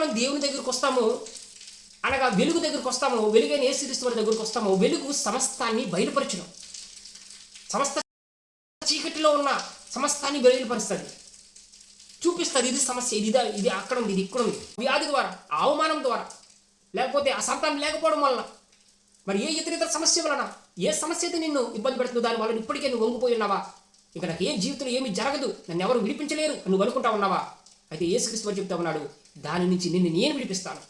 మనం దేవుని దగ్గరికి వస్తామో, అనగా వెలుగు దగ్గరికి వస్తామో, వెలుగైన యేసుక్రీస్తు వారి దగ్గరికి వస్తామో, వెలుగు సమస్తాన్ని బయలుపరచును. సమస్త చీకటిలో ఉన్న సమస్తాన్ని బయలుపరుస్తుంది, చూపిస్తుంది. ఇది సమస్య, ఇది అక్కడ ఉంది, ఇది ఇక్కడ ఉంది. వ్యాధి ద్వారా, అవమానం ద్వారా, లేకపోతే ఆ సంతానం లేకపోవడం వలన, మరి ఏ ఇతర సమస్య వలన, ఏ సమస్య అయితే నిన్ను ఇబ్బంది పెడుతుందో దాని వల్ల ఇప్పటికే నువ్వు వంగిపోయి ఉన్నావా? ఇక నాకు ఏ జీవితంలో ఏమి జరగదు, నన్ను ఎవరు విడిపించలేరు నువ్వు అనుకుంటా ఉన్నావా? అయితే యేసుక్రీస్తు వారు చెప్తా ఉన్నాడు, దాని నుంచి నిన్ను నేను విడిపిస్తాను.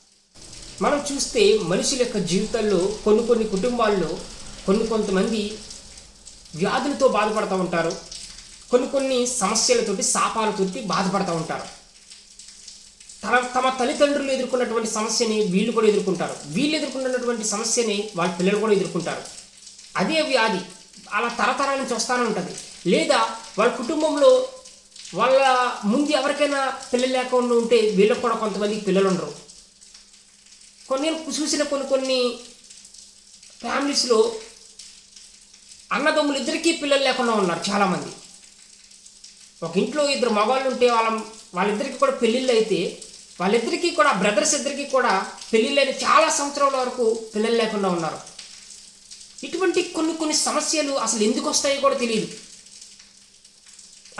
మనం చూస్తే మనుషుల యొక్క జీవితాల్లో కొన్ని కుటుంబాల్లో కొంతమంది వ్యాధులతో బాధపడుతూ ఉంటారు, కొన్ని సమస్యలతోటి, శాపాలతోటి బాధపడుతూ ఉంటారు. తమ తల్లిదండ్రులు ఎదుర్కొన్నటువంటి సమస్యని వీళ్ళు కూడా ఎదుర్కొంటారు, వీళ్ళు ఎదుర్కొన్నటువంటి సమస్యని వాళ్ళ పిల్లలు కూడా ఎదుర్కొంటారు. అదే వ్యాధి అలా తరతరాల నుంచి వస్తూనే ఉంటుంది. లేదా వాళ్ళ కుటుంబంలో వాళ్ళ ముందు ఎవరికైనా పిల్లలు లేకుండా ఉంటే వీళ్ళకి కూడా కొంతమందికి పిల్లలు ఉండరు. నేను చూసిన కొన్ని ఫ్యామిలీస్లో అన్నదమ్ములు ఇద్దరికీ పిల్లలు లేకుండా ఉన్నారు చాలామంది. ఒక ఇంట్లో ఇద్దరు మగవాళ్ళు ఉంటే వాళ్ళిద్దరికీ కూడా పెళ్ళిళ్ళు అయితే, వాళ్ళిద్దరికీ కూడా బ్రదర్స్ ఇద్దరికీ కూడా పెళ్ళిళ్ళైన చాలా సంవత్సరాల వరకు పిల్లలు లేకుండా ఉన్నారు. ఇటువంటి కొన్ని సమస్యలు అసలు ఎందుకు వస్తాయో కూడా తెలియదు.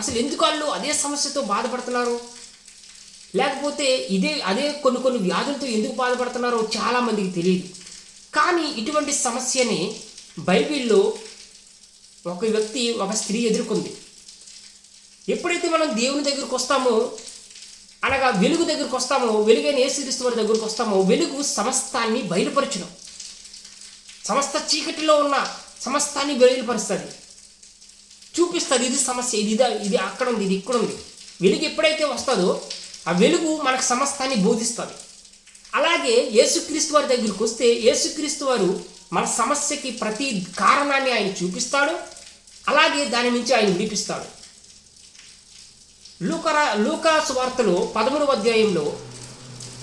అసలు ఎందుకు వాళ్ళు అదే సమస్యతో బాధపడుతున్నారు, లేకపోతే అదే కొన్ని వ్యాధులతో ఎందుకు బాధపడుతున్నారో చాలామందికి తెలియదు. కానీ ఇటువంటి సమస్యని బైబిల్లో ఒక స్త్రీ ఎదుర్కొంది. ఎప్పుడైతే మనం దేవుని దగ్గరికి వస్తామో, అనగా వెలుగు దగ్గరికి వస్తామో, వెలుగైన యేసుక్రీస్తు వారి దగ్గరికి వస్తామో, వెలుగు సమస్తాన్ని బయలుపరచును. సమస్త చీకటిలో ఉన్న సమస్తాన్ని బయలుపరుస్తుంది, చూపిస్తుంది. ఇది సమస్య, ఇది అక్కడ ఉంది, ఇది ఇక్కడ ఉంది. వెలుగు ఎప్పుడైతే వస్తుందో ఆ వెలుగు మనకు సమస్తాన్ని బోధిస్తుంది. అలాగే యేసుక్రీస్తు వారి దగ్గరికి వస్తే యేసుక్రీస్తు వారు మన సమస్యకి ప్రతి కారణాన్ని ఆయన చూపిస్తాడు, అలాగే దాని నుంచి ఆయన విడిపిస్తాడు. లూకా సువార్తలో 13వ అధ్యాయంలో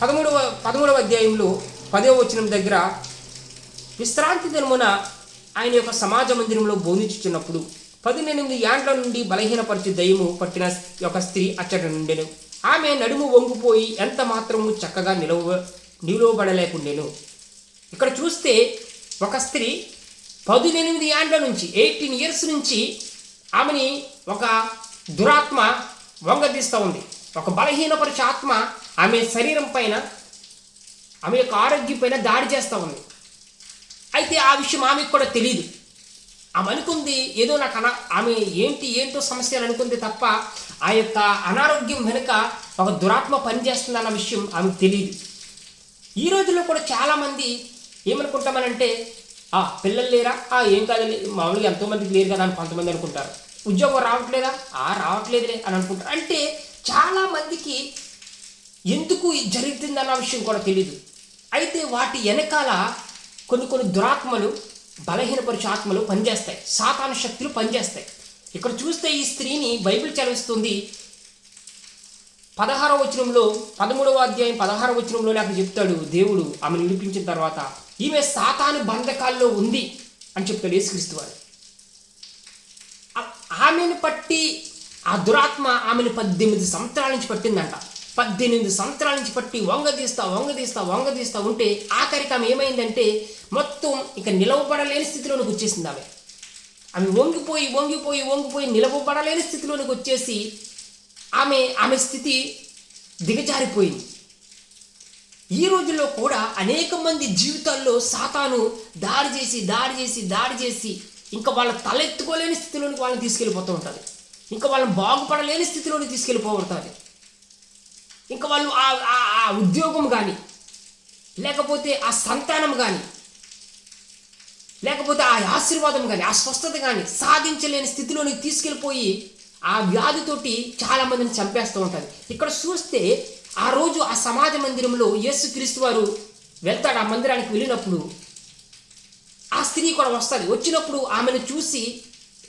10వ వచనం దగ్గర, విశ్రాంతి దినమున ఆయన యొక్క సమాజ మందిరంలో బోధించుచున్నప్పుడు 18 ఏండ్ల నుండి బలహీనపరిచి దయ్యము పట్టిన ఒక స్త్రీ అచ్చట నుండెను. ఆమె నడుము వంగిపోయి ఎంత మాత్రము చక్కగా నిలువబడలేకుండెను. ఇక్కడ చూస్తే ఒక స్త్రీ 18 ఏండ్ల నుంచి, 18 ఇయర్స్ నుంచి ఆమెని ఒక దురాత్మ వంగదీస్తూ ఉంది. ఒక బలహీనపరిచే ఆత్మ ఆమె శరీరం పైన, ఆమె యొక్క ఆరోగ్యం పైన దాడి చేస్తూ ఉంది. అయితే ఆ విషయం ఆమెకు కూడా తెలియదు. ఆమె అనుకుంది ఏదో ఆమె ఏంటో సమస్యలు అనుకుంది తప్ప ఆ యొక్క అనారోగ్యం వెనుక ఒక దురాత్మ పనిచేస్తుంది అన్న విషయం ఆమెకు తెలియదు. ఈ రోజుల్లో కూడా చాలామంది ఏమనుకుంటామనంటే, పిల్లలు లేరా, ఏం కాదు, మామూలుగా ఎంతోమందికి లేరు కదా అని కొంతమంది అనుకుంటారు. ఉద్యోగం రావట్లేదా, రావట్లేదులే అని అనుకుంటారు. అంటే చాలామందికి ఎందుకు జరుగుతుంది అన్న విషయం కూడా తెలియదు. అయితే వాటి వెనకాల కొన్ని దురాత్మలు, బలహీనపరిచే ఆత్మలు పనిచేస్తాయి, సాతాను శక్తులు పనిచేస్తాయి. ఇక్కడ చూస్తే ఈ స్త్రీని బైబిల్ చదివిస్తుంది 13వ వచనంలో, 13వ అధ్యాయం 16వ వచనంలో నాకు చెప్తాడు దేవుడు ఆమెను విడిపించిన తర్వాత, ఈమె సాతాను బంధకాల్లో ఉంది అని చెప్తాడు యేసుక్రీస్తు వారు. ఆమెను పట్టి ఆ దురాత్మ ఆమెను 18 సంవత్సరాల నుంచి పట్టిందంట. 18 సంవత్సరాల నుంచి పట్టి వంగదీస్తా ఉంటే ఆఖరికి ఆమె ఏమైందంటే మొత్తం ఇక నిలవబడలేని స్థితిలోనికి వచ్చేసింది. ఆమె వంగిపోయి నిలవబడలేని స్థితిలోనికి వచ్చేసి ఆమె స్థితి దిగజారిపోయింది. ఈ రోజుల్లో కూడా అనేక మంది జీవితాల్లో సాతాను దాడి చేసి ఇంకా వాళ్ళ తలెత్తుకోలేని స్థితిలోనికి వాళ్ళని తీసుకెళ్ళిపోతూ ఉంటుంది. ఇంకా వాళ్ళని బాగుపడలేని స్థితిలోనికి తీసుకెళ్ళిపోతుంది. ఇంకా వాళ్ళు ఆ ఉద్యోగం కానీ, లేకపోతే ఆ సంతానం కానీ, లేకపోతే ఆ ఆశీర్వాదం కానీ, ఆ స్వస్థత కానీ సాధించలేని స్థితిలోనికి తీసుకెళ్ళిపోయి ఆ వ్యాధితోటి చాలామందిని చంపేస్తూ ఉంటుంది. ఇక్కడ చూస్తే ఆ రోజు ఆ సమాజ మందిరంలో యేసుక్రీస్తు వారు వెళ్తాడు. ఆ మందిరానికి వెళ్ళినప్పుడు ఆ స్త్రీ కూడా వస్తుంది. వచ్చినప్పుడు ఆమెను చూసి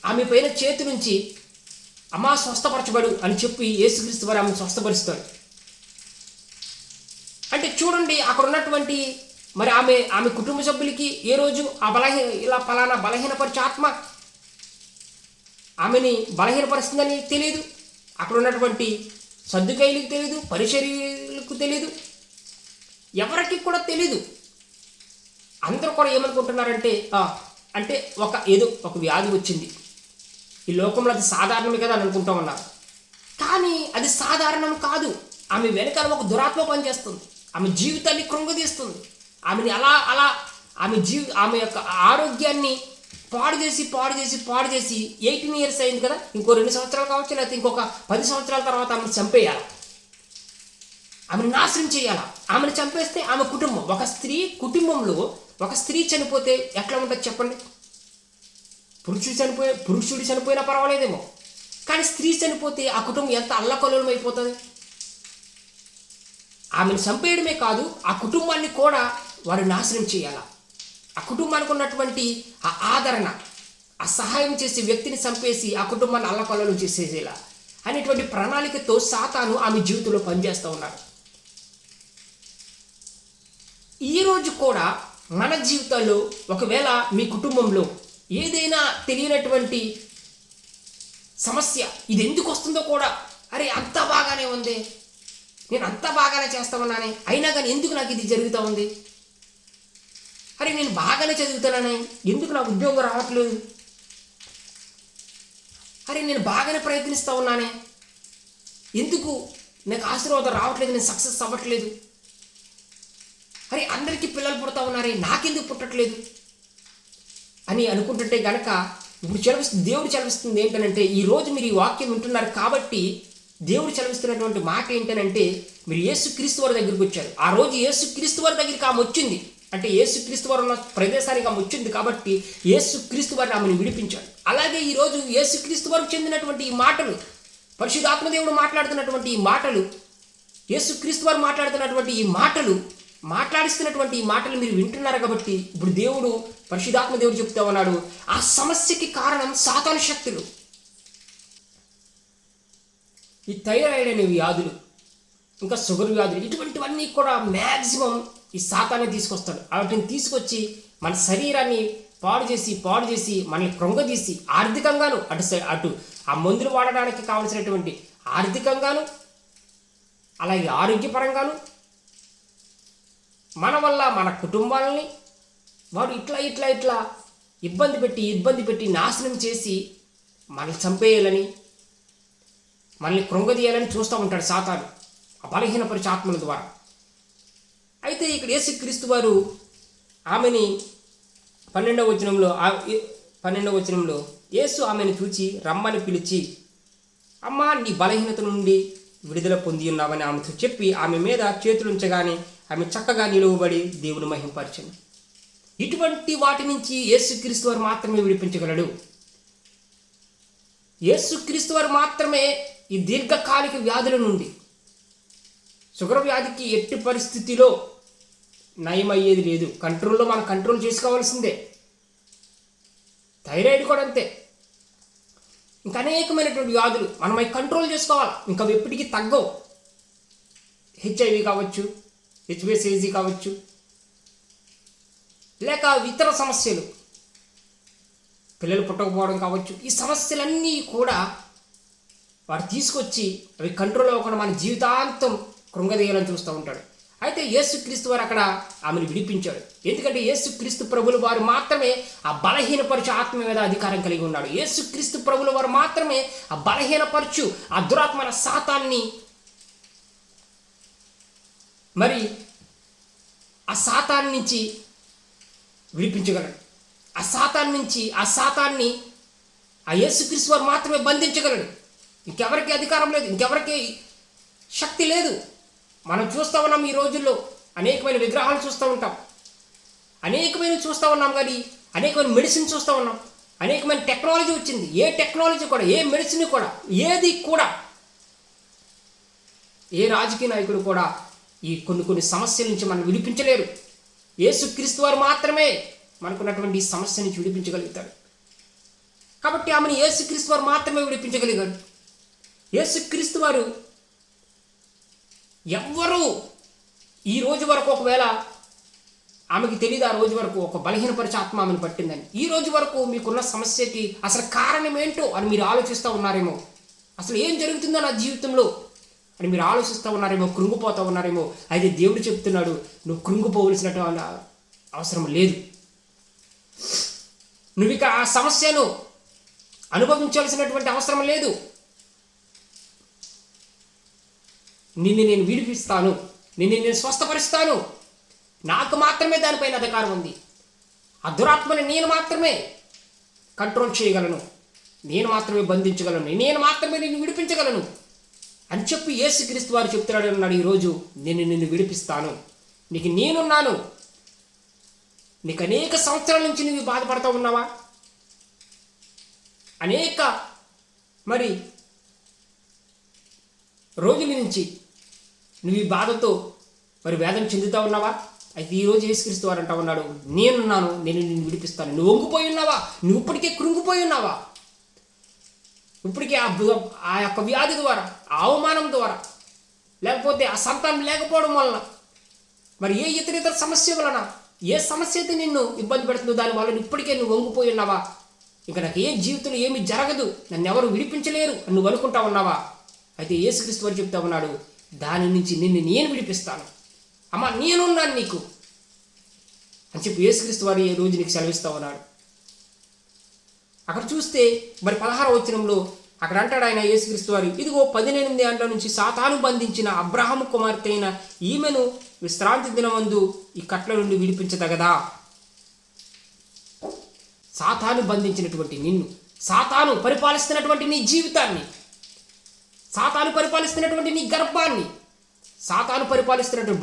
ఆమె పైన చేతి నుంచి అమ్మా స్వస్థపరచబడు అని చెప్పి యేసుక్రీస్తు వారు ఆమెను స్వస్థపరుస్తాడు. అంటే చూడండి, అక్కడ ఉన్నటువంటి మరి ఆమె కుటుంబ సభ్యులకి ఏ రోజు ఇలా ఫలానా బలహీనపరిచే ఆత్మ ఆమెని బలహీనపరుస్తుందని తెలియదు. అక్కడ ఉన్నటువంటి సద్దుకైలకు తెలియదు, పరిచర్యలకు తెలియదు. ఎవరికి కూడా తెలీదు. అందరూ కూడా ఏమనుకుంటున్నారంటే అంటే ఏదో ఒక వ్యాధి వచ్చింది, ఈ లోకంలో అది సాధారణమే కదా అని అనుకుంటా ఉన్నారు. కానీ అది సాధారణం కాదు. ఆమె వెనకాల ఒక దురాత్మ పనిచేస్తుంది. ఆమె జీవితాన్ని కృంగదీస్తుంది. ఆమెని అలా అలా ఆమె యొక్క ఆరోగ్యాన్ని పాడు చేసి 18 years అయింది కదా, ఇంకో 2 సంవత్సరాలు కావచ్చు, లేకపోతే ఇంకొక 10 సంవత్సరాల తర్వాత ఆమెను చంపేయాలి, ఆమెను నాశనం చేయాలా. ఆమెను చంపేస్తే ఆమె కుటుంబం, కుటుంబంలో ఒక స్త్రీ చనిపోతే ఎట్లా ఉంటుంది చెప్పండి? పురుషుడు చనిపోయినా పర్వాలేదేమో, కానీ స్త్రీ చనిపోతే ఆ కుటుంబం ఎంత అల్లకల్లోలం అయిపోతుంది. ఆమెను చంపేయడమే కాదు, ఆ కుటుంబాన్ని కూడా వారు నాశనం చేయాల. ఆ కుటుంబానికి ఉన్నటువంటి ఆ ఆదరణ, ఆ సహాయం చేసే వ్యక్తిని చంపేసి ఆ కుటుంబాన్ని అల్లకల్లోలం చేసేసేలా అనేటువంటి ప్రణాళికతో సాతాను ఆమె జీవితంలో పనిచేస్తూ ఉన్నారు. ఈరోజు కూడా మన జీవితాల్లో ఒకవేళ మీ కుటుంబంలో ఏదైనా తెలియనటువంటి సమస్య, ఇది ఎందుకు వస్తుందో కూడా, అరే అంత బాగానే ఉంది, నేను అంత బాగానే చేస్తా ఉన్నానే, అయినా కానీ ఎందుకు నాకు ఇది జరుగుతూ ఉంది, అరే నేను బాగానే చదువుతానని ఎందుకు నాకు ఉద్యోగం రావట్లేదు, అరే నేను బాగానే ప్రయత్నిస్తూ ఉన్నానే ఎందుకు నాకు ఆశీర్వాదం రావట్లేదు, నేను సక్సెస్ అవ్వట్లేదు, అరే అందరికీ పిల్లలు పుడతా ఉన్నారే నాకెందుకు పుట్టట్లేదు అని అనుకుంటుంటే గనక ఇప్పుడు దేవుడు చదివిస్తుంది ఏంటనంటే, ఈరోజు మీరు ఈ వాక్యం వింటున్నారు కాబట్టి దేవుడు చదివిస్తున్నటువంటి మాట ఏంటనంటే, మీరు యేసుక్రీస్తు వారి దగ్గరికి వచ్చారు. ఆ రోజు యేసుక్రీస్తు వారి దగ్గరికి ఆమె వచ్చింది అంటే యేసుక్రీస్తు వారు ఉన్న ప్రదేశానికి ఆమె వచ్చింది కాబట్టి యేసుక్రీస్తు వారిని ఆమెను విడిపించాడు. అలాగే ఈరోజు యేసుక్రీస్తు వారికి చెందినటువంటి ఈ మాటలు, పరిశుద్ధాత్మదేవుడు మాట్లాడుతున్నటువంటి ఈ మాటలు, యేసుక్రీస్తు వారు మాట్లాడుతున్నటువంటి ఈ మాటలు, మాట్లాడిస్తున్నటువంటి ఈ మాటలు మీరు వింటున్నారు కాబట్టి ఇప్పుడు దేవుడు, పరిశుద్ధాత్మ దేవుడు చెప్తా ఉన్నాడు, ఆ సమస్యకి కారణం సాతాను శక్తులు. ఈ థైరాయిడ్ అనే వ్యాధులు, ఇంకా షుగర్ వ్యాధులు, ఇటువంటివన్నీ కూడా మ్యాక్సిమం ఈ సాతానే తీసుకొస్తాడు. వాటిని తీసుకొచ్చి మన శరీరాన్ని పాడు చేసి మనల్ని కృంగదీసి ఆర్థికంగాను అటు ఆ మందులు వాడడానికి కావలసినటువంటి ఆర్థికంగాను అలాగే ఆరోగ్యపరంగాను మన వల్ల మన కుటుంబాలని వాడు ఇట్లా ఇబ్బంది పెట్టి నాశనం చేసి మనల్ని చంపేయాలని, మనల్ని కృంగదీయాలని చూస్తూ ఉంటాడు సాతాను ఆ బలహీనపరిచే ఆత్మల ద్వారా. అయితే ఇక్కడ యేసుక్రీస్తు వారు ఆమెని 12వ వచనంలో యేసు ఆమెను చూచి రమ్మని పిలిచి, అమ్మా నీ బలహీనత నుండి విడుదల పొంది ఉన్నామని ఆమెతో చెప్పి ఆమె మీద చేతులుంచగానే ఆమె చక్కగా నిలువబడి దేవుని మహింపరచను. ఇటువంటి వాటి నుంచి యేసుక్రీస్తు వారు మాత్రమే విడిపించగలడు. యేసుక్రీస్తు వారు మాత్రమే ఈ దీర్ఘకాలిక వ్యాధుల నుండి, షుగర్ వ్యాధికి ఎట్టి పరిస్థితిలో నయమయ్యేది లేదు, మనం కంట్రోల్ చేసుకోవాల్సిందే. థైరాయిడ్ కూడా అంతే. ఇంకా అనేకమైనటువంటి వ్యాధులు మనం అవి కంట్రోల్ చేసుకోవాలి, ఇంకా ఎప్పటికీ తగ్గవు. HIV కావచ్చు, HbA1c కావచ్చు, లేక ఇతర సమస్యలు, పిల్లలు పుట్టకపోవడం కావచ్చు, ఈ సమస్యలన్నీ కూడా వాడు తీసుకొచ్చి అవి కంట్రోల్ అవ్వకుండా మన జీవితాంతం కృంగదీయాలని చూస్తూ ఉంటాడు. అయితే యేసుక్రీస్తు వారు అక్కడ ఆమెను విడిపించాడు. ఎందుకంటే యేసుక్రీస్తు ప్రభులు వారు మాత్రమే ఆ బలహీనపరచు ఆత్మ మీద అధికారం కలిగి ఉన్నాడు. యేసుక్రీస్తు ప్రభులు వారు మాత్రమే ఆ బలహీనపరచు ఆ దురాత్మన సాతాన్ని, మరి ఆ సాతాన్ నుంచి విడిపించగలడు. ఆ సాతాన్ని ఆ యేసుక్రీస్తు వారు మాత్రమే బంధించగలడు. ఇంకెవరికి అధికారం లేదు, ఇంకెవరికి శక్తి లేదు. మనం చూస్తూ ఉన్నాం ఈ రోజుల్లో అనేకమైన విగ్రహాలు చూస్తూ ఉంటాం, చూస్తూ ఉన్నాం కానీ అనేకమైన మెడిసిన్ చూస్తూ ఉన్నాం, అనేకమైన టెక్నాలజీ వచ్చింది. ఏ టెక్నాలజీ కూడా, ఏ మెడిసిన్ కూడా, ఏది కూడా, ఏ రాజకీయ నాయకుడు కూడా ఈ కొన్ని సమస్యల నుంచి మనం విడిపించలేరు. యేసుక్రీస్తు వారు మాత్రమే మనకున్నటువంటి ఈ సమస్య నుంచి విడిపించగలుగుతాడు. కాబట్టి ఆమెను యేసుక్రీస్తు వారు మాత్రమే విడిపించగలిగాడు. యేసుక్రీస్తు వారు ఎవ్వరూ ఈ రోజు వరకు, ఒకవేళ ఆమెకి తెలియదు ఆ రోజు వరకు ఒక బలహీనపరిచే ఆత్మ ఆమెను పట్టిందని, ఈ రోజు వరకు మీకున్న సమస్యకి అసలు కారణం ఏంటో అని మీరు ఆలోచిస్తూ ఉన్నారేమో. అసలు ఏం జరుగుతుందో నా జీవితంలో అని మీరు ఆలోచిస్తూ ఉన్నారేమో, కృంగిపోతూ ఉన్నారేమో. అయితే దేవుడు చెప్తున్నాడు, నువ్వు కృంగిపోవలసినట్టు అవసరం లేదు. నువ్వు ఇక ఆ సమస్యను అనుభవించాల్సినటువంటి అవసరం లేదు. నిన్ను నేను విడిపిస్తాను, నిన్ను నేను స్వస్థపరుస్తాను. నాకు మాత్రమే దానిపైన అధికారం ఉంది. ఆ దురాత్మని నేను మాత్రమే కంట్రోల్ చేయగలను, నేను మాత్రమే బంధించగలను, నేను మాత్రమే నిన్ను విడిపించగలను అని చెప్పి యేసుక్రీస్తు వారు చెప్తున్నాడు అన్నాడు. ఈరోజు నిన్ను విడిపిస్తాను, నీకు నేనున్నాను. నీకు అనేక సంవత్సరాల నుంచి నువ్వు బాధపడుతూ ఉన్నావా? అనేక మరి రోజుల నుంచి నువ్వు ఈ బాధతో మరి వేదన చెందుతూ ఉన్నావా? అయితే ఈరోజు యేసుక్రీస్తు వారు అంటా ఉన్నాడు, నేనున్నాను, నేను నిన్ను విడిపిస్తాను. నువ్వు వంగిపోయి ఉన్నావా? నువ్వు ఇప్పటికే కృంగిపోయి ఉన్నావా? ఇప్పటికే ఆ యొక్క వ్యాధి ద్వారా, ఆ అవమానం ద్వారా, లేకపోతే ఆ సంతానం లేకపోవడం వలన, మరి ఏ ఇతర సమస్య వలన, ఏ సమస్య అయితే నిన్ను ఇబ్బంది పెడుతుందో దాని వల్ల ఇప్పటికే నువ్వు వంగిపోయి ఉన్నావా? ఇక నాకు ఏ జీవితంలో ఏమీ జరగదు, నన్ను ఎవరు విడిపించలేరు అని నువ్వు అనుకుంటా ఉన్నావా? అయితే యేసుక్రీస్తు వారు చెప్తా ఉన్నాడు, దాని నుంచి నిన్ను నేను విడిపిస్తాను. అమ్మా, నేనున్నాను నీకు అని చెప్పి యేసుక్రీస్తు వారు ఈ రోజు నీకు సెలవిస్తూ ఉన్నాడు. అక్కడ చూస్తే మరి 16వ వచనంలో అక్కడ అంటాడు ఆయన యేసుక్రీస్తు వారు, ఇదిగో 18 ఏళ్ల నుంచి సాతాను బంధించిన అబ్రహాము కుమార్తె అయిన ఈమెను విశ్రాంతి దినమందు ఈ కట్ల నుండి విడిపించదగదా? సాతాను బంధించినటువంటి నిన్ను, సాతాను పరిపాలిస్తున్నటువంటి నీ జీవితాన్ని, సాతాను పరిపాలిస్తున్నటువంటి నీ గర్భాన్ని, సాతాను పరిపాలిస్తున్నటువంటి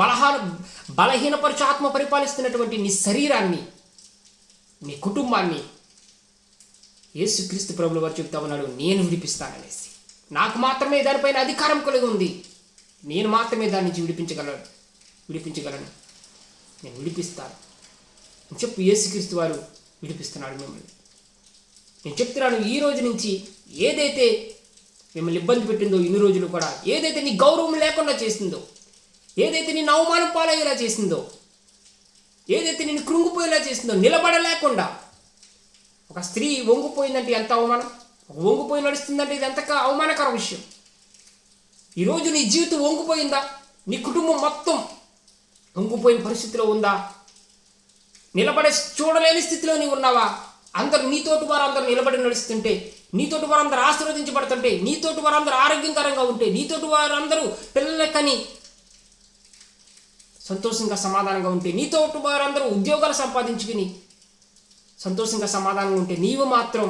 బలహీనపరచు ఆత్మ పరిపాలిస్తున్నటువంటి నీ శరీరాన్ని, నీ కుటుంబాన్ని యేసుక్రీస్తు ప్రభువుల వారు చెప్తా ఉన్నాడు, నేను విడిపిస్తాననేసి. నాకు మాత్రమే దానిపైన అధికారం కలిగి ఉంది, నేను మాత్రమే దాని నుంచి విడిపించగలను, నేను విడిపిస్తాను అని చెప్పి యేసుక్రీస్తు వారు విడిపిస్తున్నాడు మిమ్మల్ని. నేను చెప్తున్నాను, ఈ రోజు నుంచి ఏదైతే మిమ్మల్ని ఇబ్బంది పెట్టిందో ఇన్ని రోజులు కూడా, ఏదైతే నీ గౌరవం లేకుండా చేసిందో, ఏదైతే నిన్ను అవమానం పాలయ్యేలా చేసిందో, ఏదైతే నిన్ను కృంగిపోయేలా చేసిందో, నిలబడలేకుండా, ఒక స్త్రీ వంగిపోయిందంటే ఎంత అవమానం, ఒక వంగిపోయి నడుస్తుందంటే ఇది ఎంత అవమానకర విషయం. ఈరోజు నీ జీవితం వంగిపోయిందా? నీ కుటుంబం మొత్తం వంగిపోయిన పరిస్థితిలో ఉందా? నిలబడే చూడలేని స్థితిలో నీవు ఉన్నావా? అందరు నీతోటి వారందరూ నిలబడి నడుస్తుంటే, నీతోటి వారందరూ ఆశీర్వదించబడుతుంటే, నీతోటి వారందరూ ఆరోగ్యకరంగా ఉంటే, నీతోటి వారందరూ పిల్లల కని సంతోషంగా సమాధానంగా ఉంటే, నీతోటి వారందరూ ఉద్యోగాలు సంపాదించుకుని సంతోషంగా సమాధానంగా ఉంటే, నీవు మాత్రం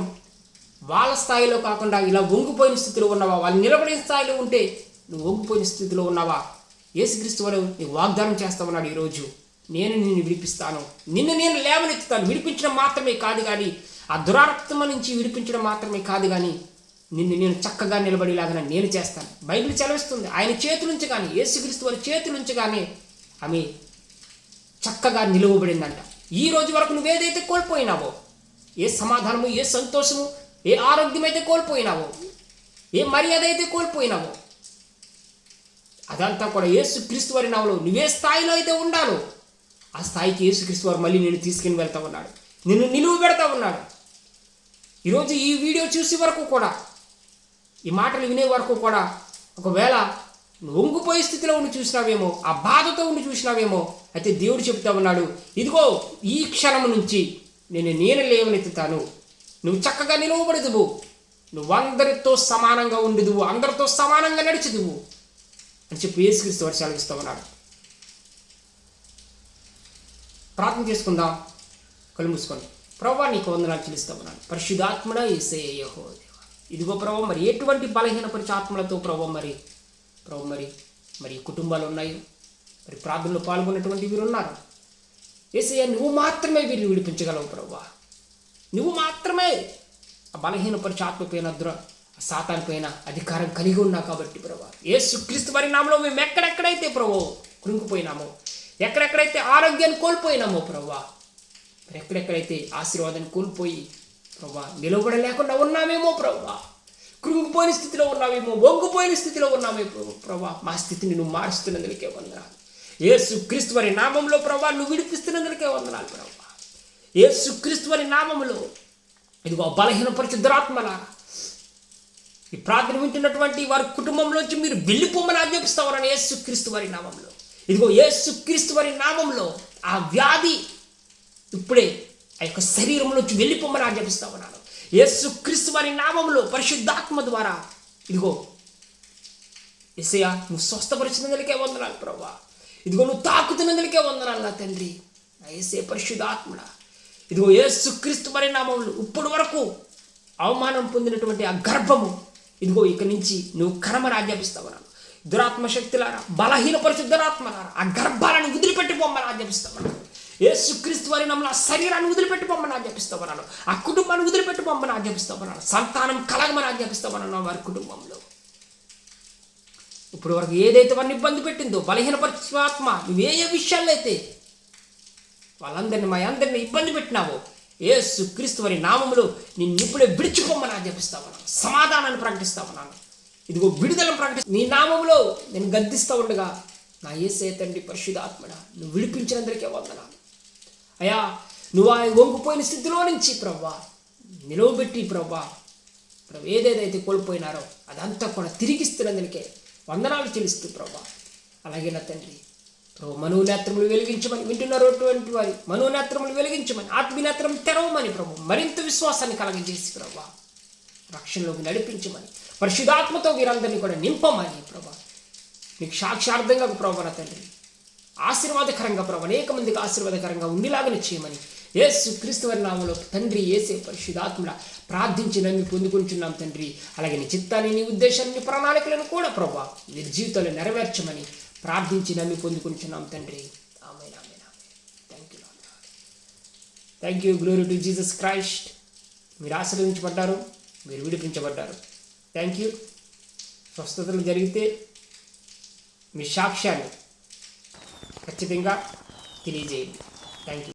వాళ్ళ స్థాయిలో కాకుండా ఇలా వంగిపోయిన స్థితిలో ఉన్నావా? వాళ్ళు నిలబడిన స్థాయిలో ఉంటే నువ్వు వంగిపోయిన స్థితిలో ఉన్నావా? యేసుక్రీస్తు వారు నీకు వాగ్దానం చేస్తా ఉన్నాడు, ఈరోజు నేను నిన్ను విడిపిస్తాను, నిన్ను నేను లేవనెత్తుతాను. విడిపించడం మాత్రమే కాదు కానీ, ఆ దురాత్మ నుంచి విడిపించడం మాత్రమే కాదు కానీ, నిన్ను నేను చక్కగా నిలబడేలాగా నేను చేస్తాను. బైబిల్ సెలవిస్తుంది, ఆయన చేతి నుంచి కానీ, యేసుక్రీస్తు వారి చేతి నుంచి కానీ ఆమె చక్కగా నిలువబడిందంట. ఈ రోజు వరకు నువ్వేదైతే కోల్పోయినావో, ఏ సమాధానము, ఏ సంతోషము, ఏ ఆరోగ్యం అయితే కోల్పోయినావో, ఏ మర్యాద అయితే కోల్పోయినావో, అదంతా కూడా యేసుక్రీస్తు వారి నామములో నువ్వే స్థాయిలో అయితే ఉండాలో ఆ స్థాయికి యేసుక్రీస్తు వారు మళ్ళీ నేను తీసుకుని వెళ్తా ఉన్నాడు, నిన్ను నిలువ పెడతా ఉన్నాడు. ఈరోజు ఈ వీడియో చూసే వరకు కూడా, ఈ మాటలు వినే వరకు కూడా, ఒకవేళ నువ్వు వంగిపోయే స్థితిలో ఉండి చూసినావేమో, ఆ బాధతో ఉండి చూసినావేమో, అయితే దేవుడు చెప్తా ఉన్నాడు, ఇదిగో ఈ క్షణం నుంచి నేను లేవనెత్తుతాను, నువ్వు చక్కగా నిలవబడదువు, నువ్వు అందరితో సమానంగా ఉండుదువు, అందరితో సమానంగా నడిచిదువు అని చెప్పి యేసుక్రీస్తు వారు సెలవిస్తూ ఉన్నాడు. ప్రార్థన చేసుకుందాం, కళ్ళు మూసుకొని. ప్రభువా, నీకు వందనాలు చెల్లిస్తా ఉన్నాను. పరిశుద్ధాత్మడా యేసయ్య యెహోవా దేవా, ఇదిగో ప్రభు, మరి ఎటువంటి బలహీనపరిచే ఆత్మలతో ప్రభు మరి కుటుంబాలు ఉన్నాయి, మరి ప్రార్థనలో పాల్గొన్నటువంటి వీరు ఉన్నారు. యేసయ్య, నువ్వు మాత్రమే వీరిని విడిపించగలవు ప్రభువా, నువ్వు మాత్రమే ఆ బలహీనపరిచే ఆత్మ పైన, సాతాను పైన అధికారం కలిగి ఉన్నావు కాబట్టి ప్రభువా, యేసుక్రీస్తు వారి నామములో మేము ఎక్కడెక్కడైతే ప్రభు కృంగిపోయినామో, ఎక్కడెక్కడైతే ఆరోగ్యాన్ని కోల్పోయినామో ప్రభువా, మరి ఎక్కడెక్కడైతే ఆశీర్వాదాన్ని కోల్పోయి ప్రభువా నిలబడలేకుండా ఉన్నామేమో ప్రభువా, కృంగిపోయిన స్థితిలో ఉన్నామేమో, వంగిపోయిన స్థితిలో ఉన్నామేమో ప్రభువా, మా స్థితిని నువ్వు మారుస్తున్నందుకే వందనాలు. యేసుక్రీస్తు వారి నామములో ప్రభువా నువ్వు విడిపిస్తున్నందుకే వందనాలు ప్రభువా. యేసుక్రీస్తు వారి నామములో ఇదిగో బలహీనపరిచే దురాత్మలారా, ఈ ప్రార్థన వింటున్నటువంటి వారి కుటుంబంలోంచి మీరు వెళ్ళిపోమని ఆజ్ఞాపిస్తా ఉన్నాను యేసుక్రీస్తు వారి నామంలో. ఇదిగో యేసుక్రీస్తు వారి నామంలో ఆ వ్యాధి ఇప్పుడే ఆ యొక్క శరీరంలోంచి వెళ్ళిపోమని ఆజ్ఞాపిస్తా ఉన్నాను యేసుక్రీస్తు వారి నామంలో. పరిశుద్ధాత్మ ద్వారా ఇదిగో యేసయ్యా నువ్వు స్వస్థపరిచినందులకే వందనాలు ప్రభువా. ఇదిగో నువ్వు తాకుతున్నందులకే వందనాలు నా తండ్రి, నా యేసయ్య పరిశుద్ధాత్ముడా. ఇదిగో యేసుక్రీస్తు వారి నామంలో ఇప్పటి వరకు అవమానం పొందినటువంటి ఆ గర్భము ఇదిగో ఇక నుంచి నువ్వు కరమని ఆజ్ఞాపిస్తా ఉన్నాను. దురాత్మ శక్తులారా, బలహీనపరిచు దురాత్మలారా, ఆ గర్భాలను వదిలిపెట్టిపోమ్మని ఆజ్ఞాపిస్తా ఉన్నాను యేసుక్రీస్తు వారి నామంలో. ఆ శరీరాన్ని వదిలిపెట్టిపోమ్మని ఆజ్ఞాపిస్తా ఉన్నాను. ఆ కుటుంబాన్ని వదిలిపెట్టిపోమ్మని ఆజ్ఞాపిస్తా ఉన్నాను. సంతానం కలగమని ఆజ్ఞాపిస్తా ఉన్నాను వారి కుటుంబంలో. ఇప్పుడు వరకు ఏదైతే వారిని ఇబ్బంది పెట్టిందో బలహీనపరిచిన ఆత్మ, నువ్వు ఏ విషయాల్లో అయితే వాళ్ళందరినీ మా అందరినీ ఇబ్బంది పెట్టినావో యేసుక్రీస్తు వారి నామములో నిన్ను ఇప్పుడే విడిచిపోమ్మని ఆజ్ఞాపిస్తా ఉన్నాను. సమాధానాన్ని ప్రకటిస్తా ఉన్నాను. ఇదిగో విడుదలను ప్రకటిస్తా. నీ నామములో నేను గద్దిస్తూ ఉండగా నా యేసయ్య తండ్రి పరిశుద్ధాత్మడా నువ్వు విడిపించినందరికీ వందనాలు అయ్యా. నువ్వు ఆ వంగిపోయిన స్థితిలో నుంచి ప్రవ్వా నిలవబెట్టి ప్రవ్వా ఏదేదైతే కోల్పోయినారో అదంతా కూడా తిరిగిస్తున్నందుకే వందనాలు చెల్లిస్తూ ప్రభా. అలాగే నా తండ్రి ప్రభు మనోనేత్రములు వెలిగించమని, వింటున్నటువంటి వారి మనోనేత్రములు వెలిగించమని, ఆత్మీనేత్రం తెరవమని ప్రభు మరింత విశ్వాసాన్ని కలగజేసి ప్రభా రక్షణలోకి నడిపించమని, పరిశుద్ధాత్మతో వీరందరినీ కూడా నింపమని ప్రభా నీకు సాక్షార్థంగా ప్రభు నా తండ్రి ఆశీర్వాదకరంగా ప్రభు అనేక మందికి ఆశీర్వాదకరంగా ఉండేలాగా చేయమని యేసుక్రీస్తు వారి నామములో తండ్రి యేసే పరిశుద్ధాత్ముడా ప్రార్థించి నమ్మి పొందుకుంటున్నాం తండ్రి. అలాగే నీ చిత్తాన్ని, నీ ఉద్దేశాన్ని, నీ ప్రణాళికలను కూడా ప్రభా వీరి జీవితంలో నెరవేర్చమని ప్రార్థించి నమ్మి పొందుకుంటున్నాం తండ్రి. ఆమేన్, ఆమేన్, ఆమేన్. Thank you lord. Thank you. Glory to Jesus Christ. మీరు ఆశీర్వదించబడ్డారు, మీరు విడిపించబడ్డారు. Thank you. స్వస్థతలు జరిగితే మీ సాక్ష్యాన్ని ఖచ్చితంగా తెలియజేయండి. Thank you.